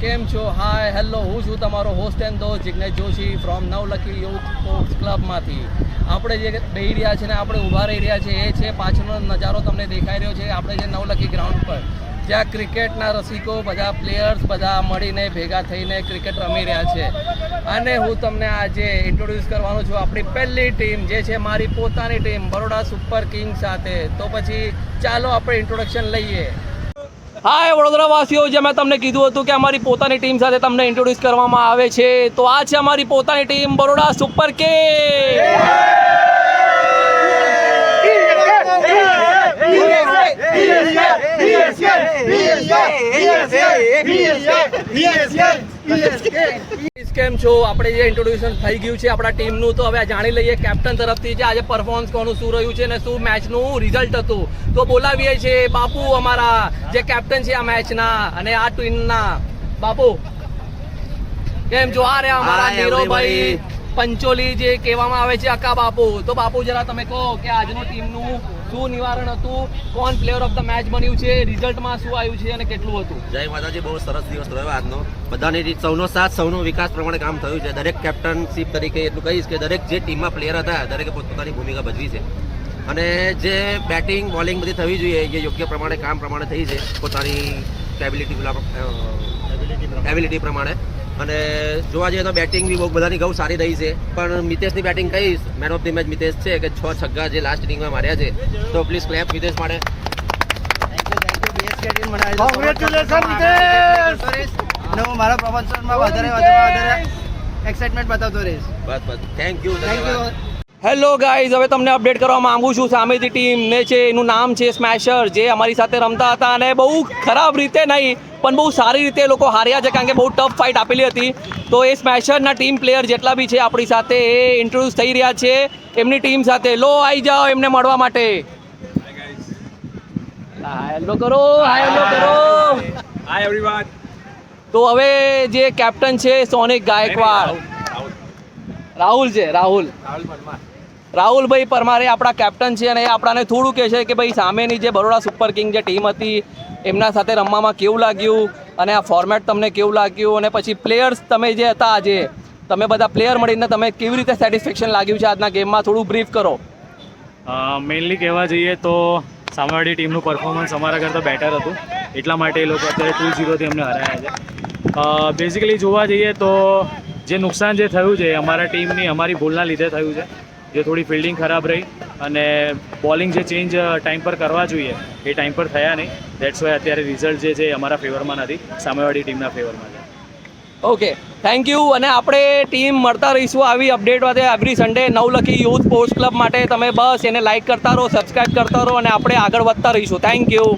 કેમ છો? Hi hello, હું છું તમારો હોસ્ટ એન્ડ દોસ્ત Jignesh Joshi from Navlakhi youth sports ક્લબમાંથી. આપણે જે બેહી રહ્યા છે ને આપણે ઊભા રહી રહ્યા છે એ છે પાછળનો નજારો તમને દેખાઈ રહ્યો છે આપણે જે નવલખી ગ્રાઉન્ડ પર, જ્યાં ક્રિકેટના રસિકો બધા પ્લેયર્સ બધા મળીને ભેગા થઈને ક્રિકેટ રમી રહ્યા છે. અને હું તમને આજે ઇન્ટ્રોડ્યુસ કરવાનો છું આપણી પહેલી ટીમ જે છે મારી પોતાની ટીમ બરોડા સુપર કિંગ સાથે. તો પછી ચાલો આપણે ઇન્ટ્રોડક્શન લઈએ. હાય વડોદરાવાસીઓ, જે મેં તમને કીધું હતું કે અમારી પોતાની ટીમ સાથે તમને ઇન્ટ્રોડ્યુસ કરવામાં આવે છે, તો આ છે અમારી પોતાની ટીમ બરોડા સુપર કિંગ. કેમ છો? આપણે જે ઇન્ટ્રોડ્યુશન થઈ ગયું છે આપણા ટીમનું, તો હવે જાણી લઈએ કેપ્ટન તરફથી જે આજે પરફોર્મન્સ કોનું શું રહ્યું છે અને શું મેચનું રિઝલ્ટ હતું. તો બોલાવીએ છીએ બાપુ, અમારા જે કેપ્ટન છે આ મેચના અને આ ટીમના. બાપુ કેમ છો? આ રહ્યા અમારા નીરોભાઈ પંચોલી જે કહેવામાં આવે છે અક્કા બાપુ. તો બાપુ જરા તમે કહો કે આજનું ટીમનું શું નિવારણ હતું, કોણ પ્લેયર ઓફ ધ મેચ બન્યું છે, રિઝલ્ટમાં શું આવ્યું છે અને કેટલું હતું? જય માતાજી, બહુ સરસ દિવસ રહ્યો આજનો. બધાની રીત, સૌનો સાથ, સૌનો વિકાસ પ્રમાણે કામ થયું છે. દરેક કેપ્ટનશીપ તરીકે એટલું કહીશ કે દરેક જે ટીમમાં પ્લેયર હતા દરેકે પોતપોતાની ભૂમિકા ભજવી છે. અને જે બેટિંગ બોલિંગ બધી થવી જોઈએ એ યોગ્ય પ્રમાણે કામ પ્રમાણે થઈ છે પોતાની એબિલિટી પ્રમાણે. અને જોવા જઈએ તો બેટિંગ બી બહુ બધાની ઘઉં સારી રહી છે. પણ મિતેશની બેટિંગ કહીશ, man of the match Mitesh છે કે 6 છગ્ગા જે લાસ્ટ ઇનિંગમાં માર્યા છે. તો પ્લીઝ ક્લેપ મિતેશ માટે. મારા પ્રમોશનમાં વધારે એક્સાઇટમેન્ટ બતાવતો રહીશ. બસ બસ, થેન્ક યુ. હેલો ગાઈઝ, હવે તમને અપડેટ કરવા માંગુ છું. સામેથી ટીમ ને છે, એનું નામ છે સ્મેશર, જે અમારી સાથે રમતા હતા અને બહુ ખરાબ રીતે નહીં પણ બહુ સારી રીતે એ લોકો હાર્યા છે કારણ કે બહુ ટફ ફાઇટ આપેલી હતી. તો એ સ્મેશરના ટીમ પ્લેયર જેટલા બી છે આપણી સાથે એ ઇન્ટ્રોડ્યુસ થઈ રહ્યા છે એમની ટીમ સાથે. લો આવી જાઓ એમને મળવા માટે. હેલો કરો, હેલો કરો. Hi everyone. તો હવે જે કેપ્ટન છે સોનિક ગાયકવાડ, રાહુલ છે, રાહુલભાઈ પરમાર એ આપણા કેપ્ટન છે અને એ આપણાને થોડું કહે છે કે ભાઈ સામેની જે બરોડા સુપર કિંગ જે ટીમ હતી એમના સાથે રમવામાં કેવું લાગ્યું અને આ ફોર્મેટ તમને કેવું લાગ્યું અને પછી પ્લેયર્સ તમે જે હતા આજે તમે બધા પ્લેયર મળીને તમે કેવી રીતે સેટિસ્ફેક્શન લાગ્યું છે આજના ગેમમાં, થોડું બ્રીફ કરો. મેઇનલી કહેવા જઈએ તો સામેવાળી ટીમનું પરફોર્મન્સ અમારા કરતાં બેટર હતું, એટલા માટે એ લોકો અત્યારે 2-0થી અમને હરાયા છે. બેઝિકલી જોવા જઈએ તો જે નુકસાન જે થયું છે અમારા ટીમની અમારી ભૂલના લીધે થયું છે, જે થોડી ફિલ્ડિંગ ખરાબ રહી અને બોલિંગ જે ચેન્જ ટાઈમ પર કરવા જોઈએ એ ટાઈમ પર થયા નહીં. દેટ્સ વાય અત્યારે રિઝલ્ટ જે છે અમારા ફેવરમાં નથી, સામેવાળી ટીમના ફેવરમાં છે. Okay, thank you. અને આપણે ટીમ મળતા રહીશું આવી અપડેટ માટે every Sunday Navlakhi youth sports club માટે. તમે બસ એને લાઇક કરતા રહો, સબસ્ક્રાઈબ કરતા રહો અને આપણે આગળ વધતા રહીશું. Thank you.